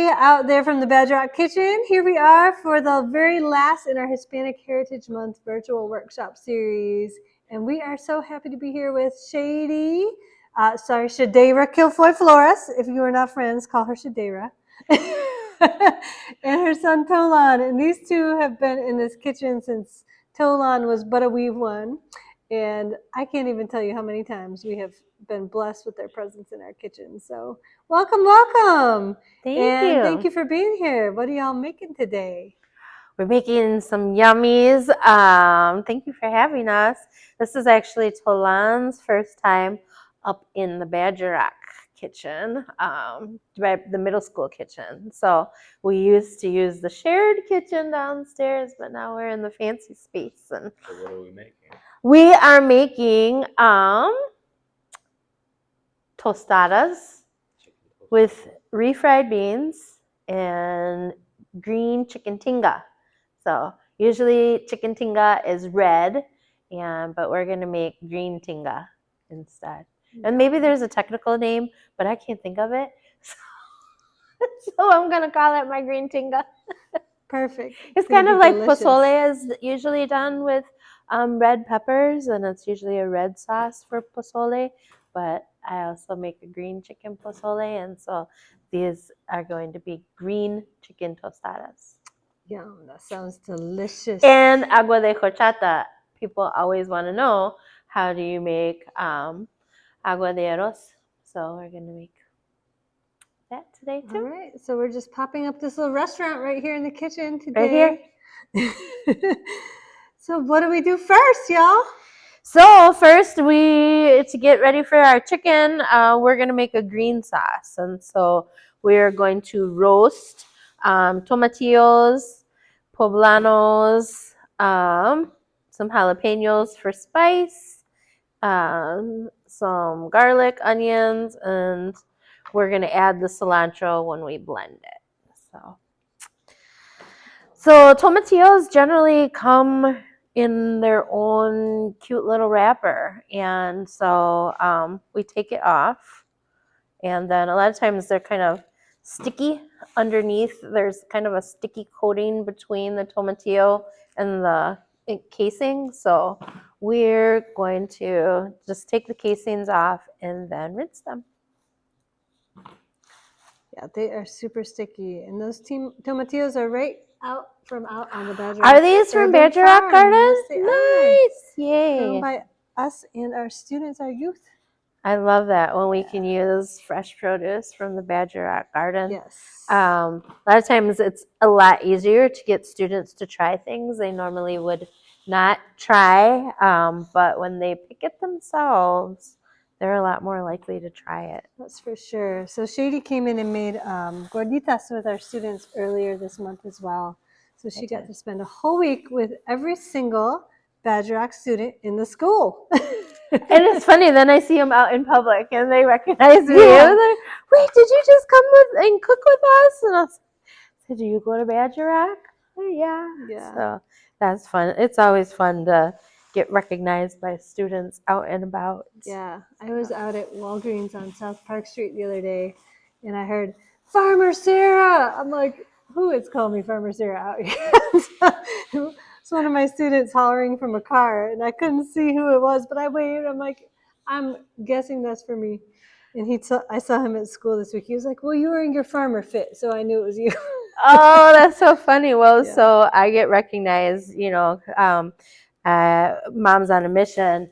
everybody out there from the Badger Rock Kitchen. Here we are for the very last in our Hispanic Heritage Month virtual workshop series. And we are so happy to be here with Shadayra Kilfoy-Flores. If you are not friends, call her Shadayra. And her son Tolan. And these two have been in this kitchen since Tolan was but a wee one. And I can't even tell you how many times we have been blessed with their presence in our kitchen. So welcome. Thank you for being here. What are y'all making today? We're making some yummies. Thank you for having us. This is actually Tolan's first time up in the Badger Rock kitchen, the middle school kitchen. So we used to use the shared kitchen downstairs, but now we're in the fancy space. And so what are we making? We are making tostadas with refried beans and green chicken tinga. So usually chicken tinga is red, but we're going to make green tinga instead. And maybe there's a technical name, but I can't think of it. So I'm going to call it my green tinga. Perfect. It's kind of like pozole is usually done with red peppers, and it's usually a red sauce for pozole. But I also make a green chicken pozole, and so these are going to be green chicken tostadas. Yum, that sounds delicious. And agua de horchata. People always want to know, how do you make agua de arroz? So we're going to make that today too. All right, so we're just popping up this little restaurant right here in the kitchen today. Right here. So what do we do first, y'all? So first, to get ready for our chicken, we're going to make a green sauce. And so we're going to roast tomatillos, poblanos, some jalapenos for spice, some garlic, onions, and we're going to add the cilantro when we blend it. So tomatillos generally come in their own cute little wrapper, and so we take it off, and then a lot of times they're kind of sticky underneath. There's kind of a sticky coating between the tomatillo and the casing, so we're going to just take the casings off and then rinse them. Yeah, they are super sticky, and those tomatillos are right out on the Badger Rock. Are these from Badger Rock Garden? Yes, nice, yay! Grown by us and our students, our youth. I love that when we can use fresh produce from the Badger Rock Garden. Yes. A lot of times it's a lot easier to get students to try things they normally would not try, but when they pick it themselves, they're a lot more likely to try it. That's for sure. So Shady came in and made gorditas with our students earlier this month as well. So she got to spend a whole week with every single Badger Rock student in the school. And it's funny, then I see them out in public and they recognize me. I was like, wait, did you just come and cook with us? And I said, do you go to Badger Rock? Oh, yeah. So that's fun. It's always fun to get recognized by students out and about. Yeah, I was out at Walgreens on South Park Street the other day, and I heard, Farmer Sarah! I'm like, who is calling me Farmer Sarah out here? It's one of my students hollering from a car, and I couldn't see who it was, but I waved. I'm like, I'm guessing that's for me. And I saw him at school this week. He was like, well, you were in your farmer fit, so I knew it was you. Oh, that's so funny. Well, so I get recognized, Moms on a Mission,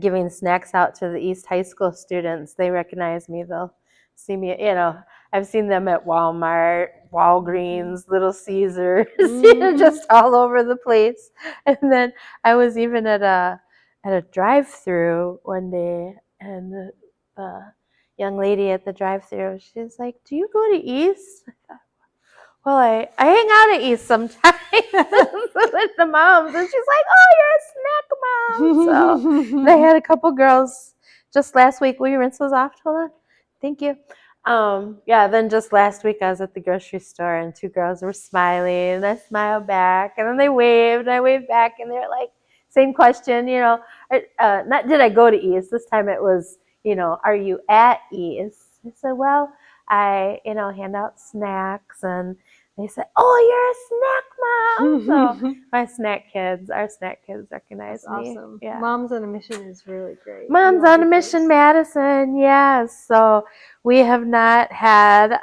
giving snacks out to the East High School students. They recognize me. They'll see me, I've seen them at Walmart, Walgreens, Little Caesars, just all over the place. And then I was even at a drive-through one day, and the young lady at the drive-through, she's like, do you go to East? I thought, well, I hang out at East sometimes with the moms. And she's like, oh, you're a snack mom. So they had a couple girls just last week. Will you rinse those off, Tolan? Thank you. Then just last week I was at the grocery store and two girls were smiling and I smiled back and then they waved and I waved back and they're like, same question, not did I go to East? This time it was, are you at East? I said, well, I, hand out snacks, and they say, "Oh, you're a snack mom." So our snack kids recognize That's me. awesome. Yeah. Moms on a Mission is really great. Moms on a Mission, Madison. Yes. So we have not had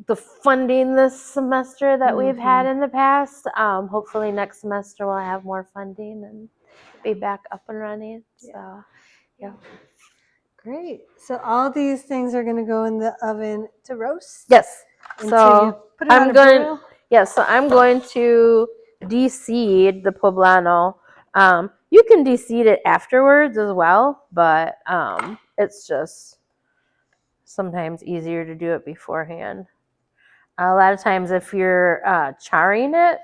the funding this semester that we've had in the past. Hopefully next semester we'll have more funding and be back up and running. So, yeah. Great. So all these things are going to go in the oven to roast? Yes. Until you put it on a broil? Yes. So I'm going to de-seed the poblano. You can de-seed it afterwards as well, but it's just sometimes easier to do it beforehand. A lot of times if you're charring it,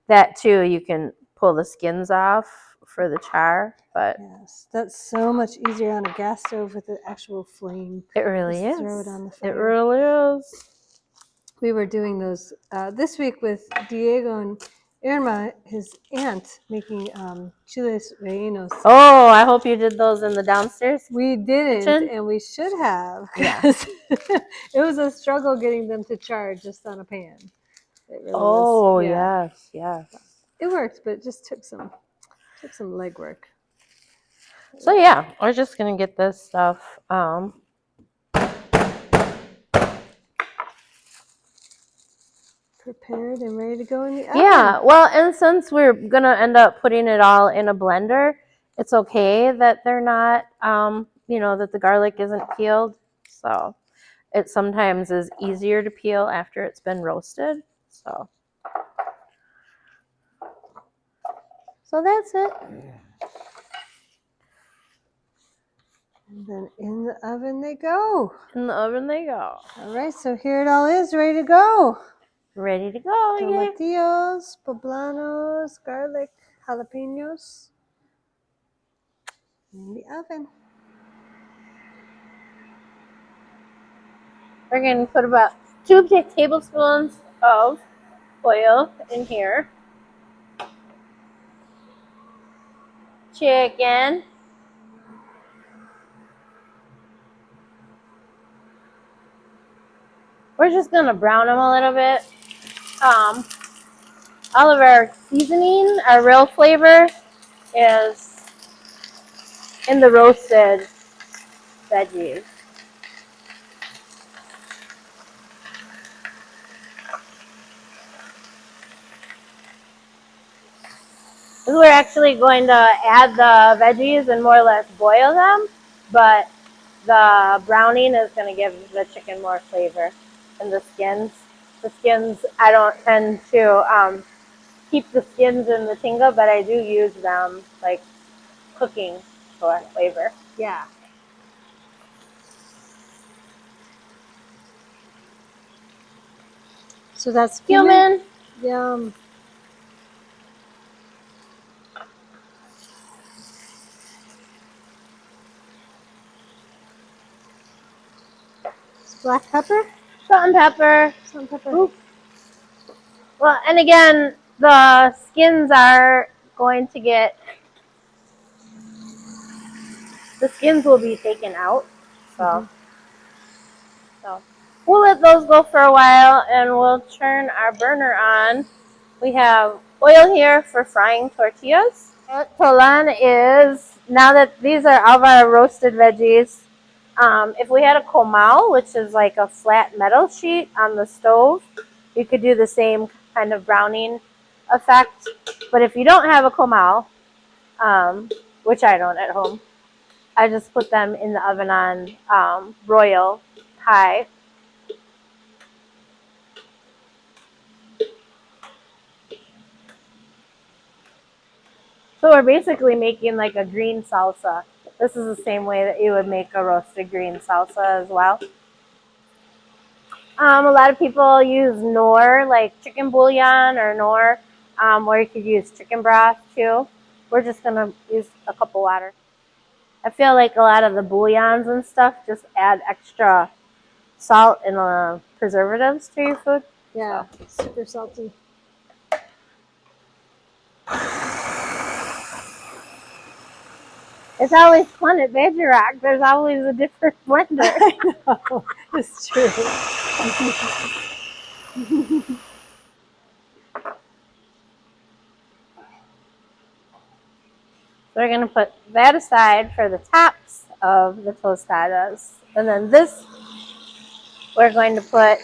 that too, you can pull the skins off for the char. But yes, that's so much easier on a gas stove with the actual flame. It really Just is. throw it on the fire. It really is. We were doing those this week with Diego and Irma, his aunt, making chiles rellenos. Oh, I hope you did those in the downstairs. We didn't, kitchen? and we should have. Yeah. It was a struggle getting them to char just on a pan. It really Oh, was, yeah. yes. It worked, but it just took some legwork. So yeah, we're just gonna get this stuff. Prepared and ready to go in the oven. Yeah, well, and since we're gonna end up putting it all in a blender, it's okay that they're not, that the garlic isn't peeled. So it sometimes is easier to peel after it's been roasted. So that's it. And then in the oven they go. In the oven they go. All right, so here it all is, ready to go. Ready to go, yeah. Tomatillos, poblanos, garlic, jalapenos in the oven. We're going to put about 2 tablespoons of oil in here. Chicken. We're just going to brown them a little bit. All of our seasoning, our real flavor, is in the roasted veggies. We're actually going to add the veggies and more or less boil them, but the browning is going to give the chicken more flavor. And the skins, I don't tend to keep the skins in the tinga, but I do use them like cooking for flavor. Yeah. So that's cumin. Yum. Black pepper? Salt and pepper. Salt and pepper. Ooh. Well, and again, the skins are going to get, the skins will be taken out. So we'll let those go for a while, and we'll turn our burner on. We have oil here for frying tortillas. Tolan is, now that these are all of our roasted veggies, if we had a comal, which is like a flat metal sheet on the stove, you could do the same kind of browning effect. But if you don't have a comal, which I don't at home, I just put them in the oven on broil high. So we're basically making like a green salsa. This is the same way that you would make a roasted green salsa as well. A lot of people use nor, like chicken bouillon or nor, or you could use chicken broth too. We're just going to use a cup of water. I feel like a lot of the bouillons and stuff just add extra salt and preservatives to your food. Yeah, so. Super salty. It's always fun at Badger Rock. There's always a different blender. I know. It's true. We're going to put that aside for the tops of the tostadas. And then this we're going to put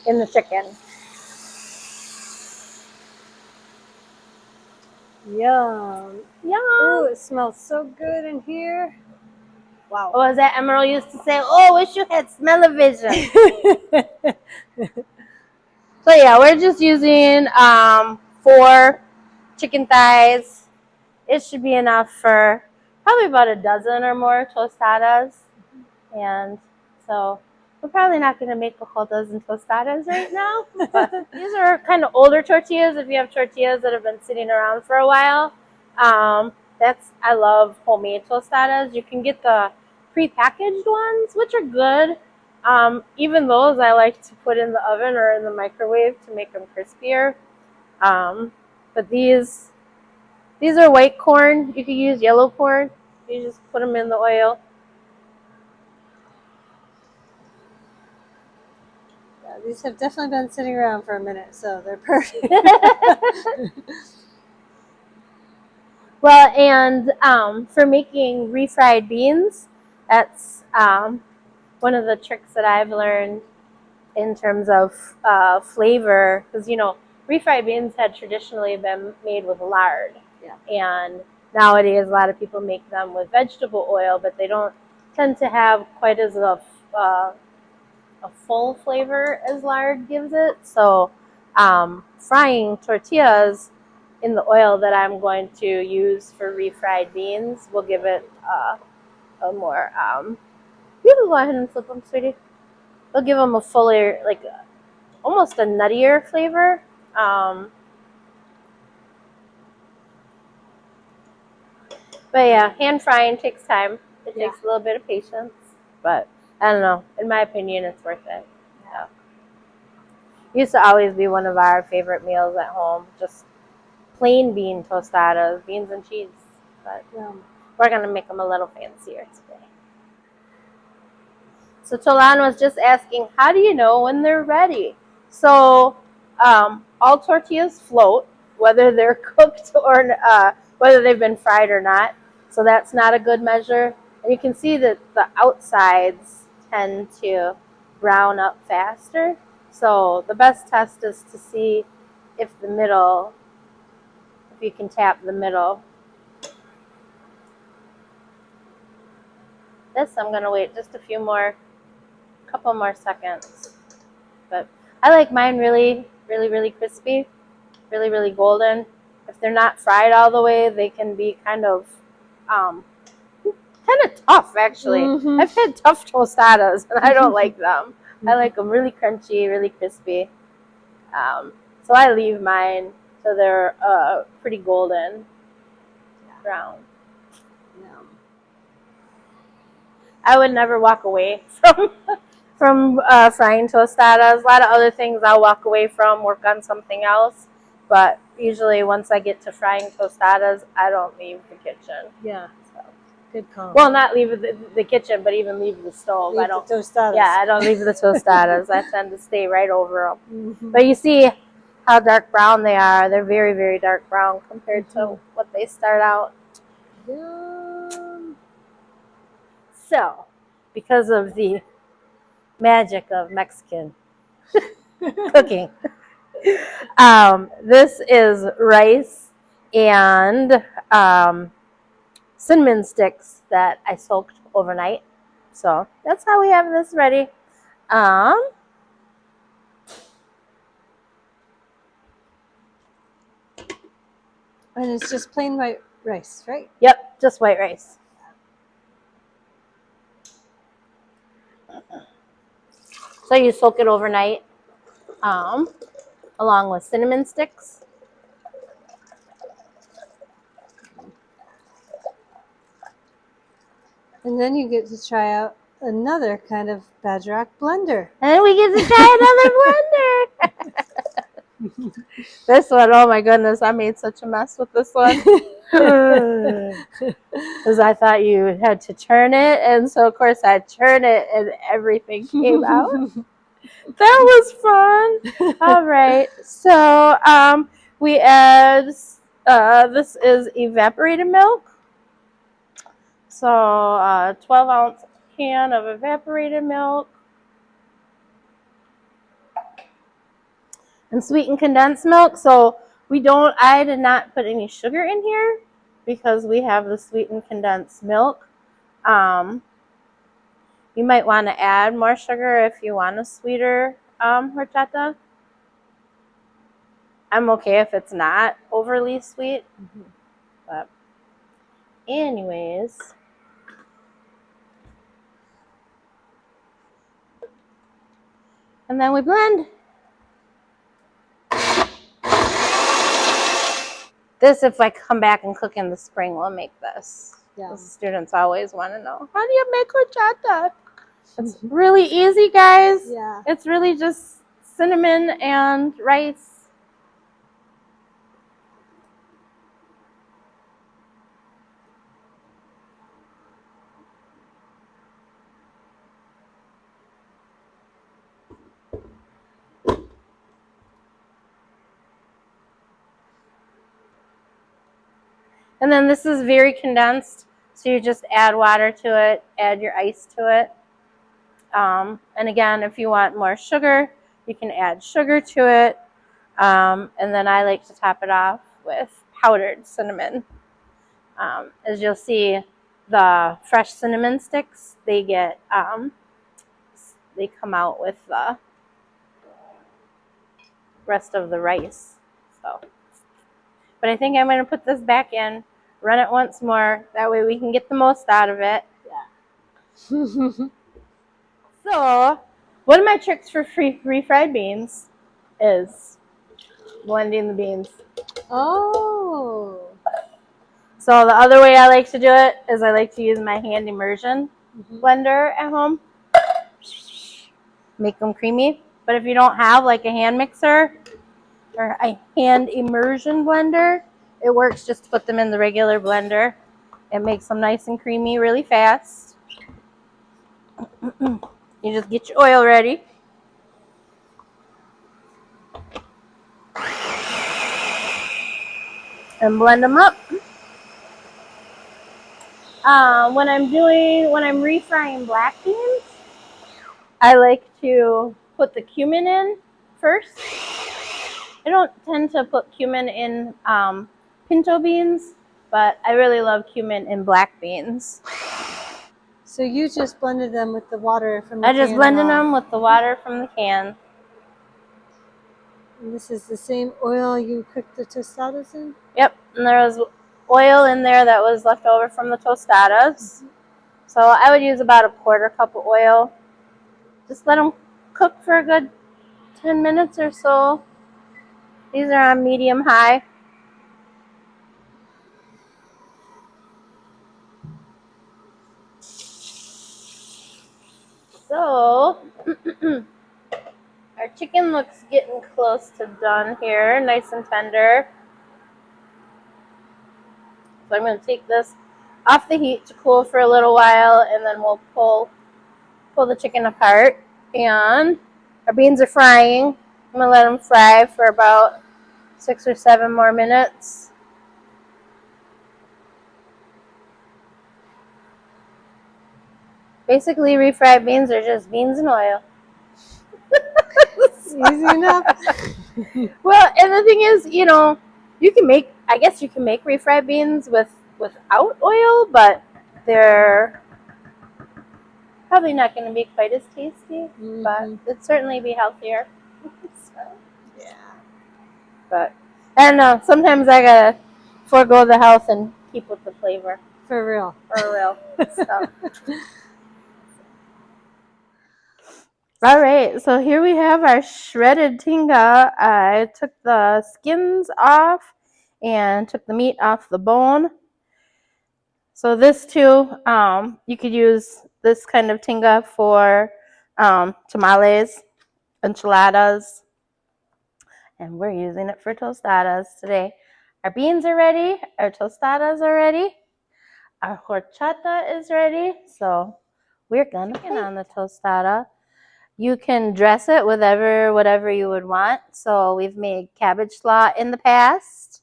in the chicken. Yum. Yum! Ooh, it smells so good in here. Wow. What was that Emerald used to say? Oh, wish you had smell-o-vision. So yeah, we're just using 4 chicken thighs. It should be enough for probably about a dozen or more tostadas. And so we're probably not going to make a whole dozen tostadas right now. But these are kind of older tortillas. If you have tortillas that have been sitting around for a while, I love homemade tostadas. You can get the prepackaged ones, which are good. Even those I like to put in the oven or in the microwave to make them crispier. But these are white corn. You could use yellow corn. You just put them in the oil. Yeah, these have definitely been sitting around for a minute, so they're perfect. Well, and for making refried beans, that's one of the tricks that I've learned in terms of flavor. Because, refried beans had traditionally been made with lard. Yeah. And nowadays, a lot of people make them with vegetable oil, but they don't tend to have quite as a full flavor as lard gives it. So frying tortillas in the oil that I'm going to use for refried beans will give it a more, you can go ahead and flip them, sweetie. They'll give them a fuller, like almost a nuttier flavor. But yeah, hand frying takes time. It takes a little bit of patience, but I don't know. In my opinion, it's worth it. Yeah. Used to always be one of our favorite meals at home, just plain bean tostadas, beans and cheese. But we're going to make them a little fancier today. So Tolan was just asking, how do you know when they're ready? So all tortillas float, whether they're cooked or whether they've been fried or not. So that's not a good measure. And you can see that the outsides tend to brown up faster. So the best test is to see if you can tap the middle. This I'm going to wait just a couple more seconds. But I like mine really, really, really crispy, really, really golden. If they're not fried all the way, they can be kind of tough, actually. Mm-hmm. I've had tough tostadas, and I don't like them. I like them really crunchy, really crispy. So I leave mine so they're pretty golden brown. I would never walk away from frying tostadas. A lot of other things I'll walk away from, work on something else. But usually once I get to frying tostadas, I don't leave the kitchen. Yeah. So. Good call. Well, not leave the kitchen, but even leave the stove. Leave the tostadas. Yeah, I don't leave the tostadas. I tend to stay right over them. Mm-hmm. But you see how dark brown they are. They're very, very dark brown compared to what they start out. Yum. So, because of the magic of Mexican cooking, this is rice and cinnamon sticks that I soaked overnight. So that's how we have this ready. And it's just plain white rice, right? Yep, just white rice. So you soak it overnight along with cinnamon sticks. And then you get to try out another kind of Badger Rock blender. And then we get to try another blender. This one, oh my goodness, I made such a mess with this one. Because I thought you had to turn it, and so of course I turned it and everything came out. That was fun. All right, so we add, this is evaporated milk. So 12-ounce can of evaporated milk. And sweetened condensed milk. So I did not put any sugar in here because we have the sweetened condensed milk. You might want to add more sugar if you want a sweeter horchata. I'm okay if it's not overly sweet. But anyways. And then we blend. This, if I come back and cook in the spring, we'll make this. Yeah. The students always want to know, how do you make horchata? It's really easy, guys. Yeah. It's really just cinnamon and rice. And then this is very condensed, so you just add water to it, add your ice to it. And again, if you want more sugar, you can add sugar to it. And then I like to top it off with powdered cinnamon. As you'll see, the fresh cinnamon sticks, they come out with the rest of the rice. So, but I think I'm going to put this back in, run it once more. That way we can get the most out of it. Yeah. So, one of my tricks for refried beans is blending the beans. Oh. So the other way I like to do it is I like to use my hand immersion blender at home. Make them creamy. But if you don't have like a hand mixer or a hand immersion blender, it works just to put them in the regular blender. It makes them nice and creamy really fast. You just get your oil ready. And blend them up. When I'm refrying black beans, I like to put the cumin in first. I don't tend to put cumin in pinto beans, but I really love cumin in black beans. So you just blended them with the water from the I can? just blended them with the water from the can. And this is the same oil you cooked the tostadas in? Yep, and there was oil in there that was left over from the tostadas. So I would use about a 1/4 cup of oil. Just let them cook for a good 10 minutes or so. These are on medium high. So our chicken looks getting close to done here, nice and tender. So I'm going to take this off the heat to cool for a little while, and then we'll pull the chicken apart. And our beans are frying. I'm going to let them fry for about 6 or 7 more minutes. Basically, refried beans are just beans and oil. Easy enough. Well, and the thing is, I guess you can make refried beans without oil, but they're probably not going to be quite as tasty, but it'd certainly be healthier. So, yeah. But I don't know. Sometimes I gotta forego the health and keep with the flavor. For real. For real. So. All right, so here we have our shredded tinga. I took the skins off and took the meat off the bone. So this too, you could use this kind of tinga for tamales, enchiladas, and we're using it for tostadas today. Our beans are ready, our tostadas are ready, our horchata is ready, so we're gonna get on the tostada. You can dress it with whatever you would want. So we've made cabbage slaw in the past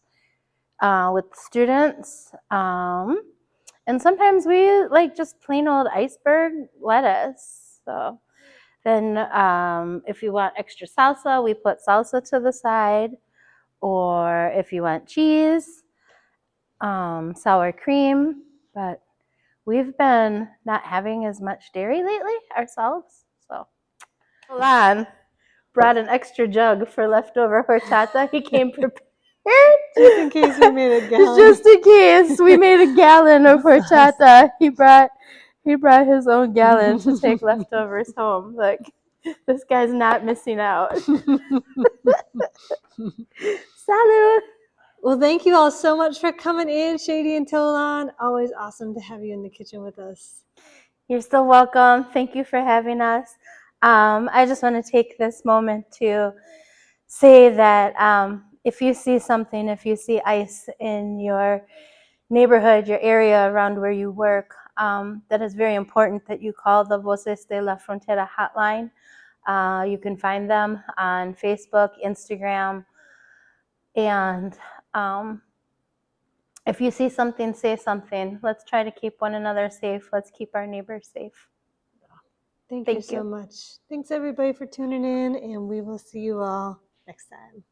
with students. And sometimes we like just plain old iceberg lettuce. So then if you want extra salsa, we put salsa to the side. Or if you want cheese, sour cream. But we've been not having as much dairy lately ourselves. So Tolan brought an extra jug for leftover horchata. He came prepared. Just in case we made a gallon. Just in case we made a gallon of horchata. He brought his own gallon to take leftovers home. Like, this guy's not missing out. Salud! Well, thank you all so much for coming in, Shady and Tolan. Always awesome to have you in the kitchen with us. You're so welcome. Thank you for having us. I just want to take this moment to say that if you see something, if you see ice in your neighborhood, your area around where you work, that is very important that you call the Voces de la Frontera hotline. You can find them on Facebook, Instagram, and if you see something, say something. Let's try to keep one another safe. Let's keep our neighbors safe. Thank you so much. Thanks everybody for tuning in, and we will see you all next time.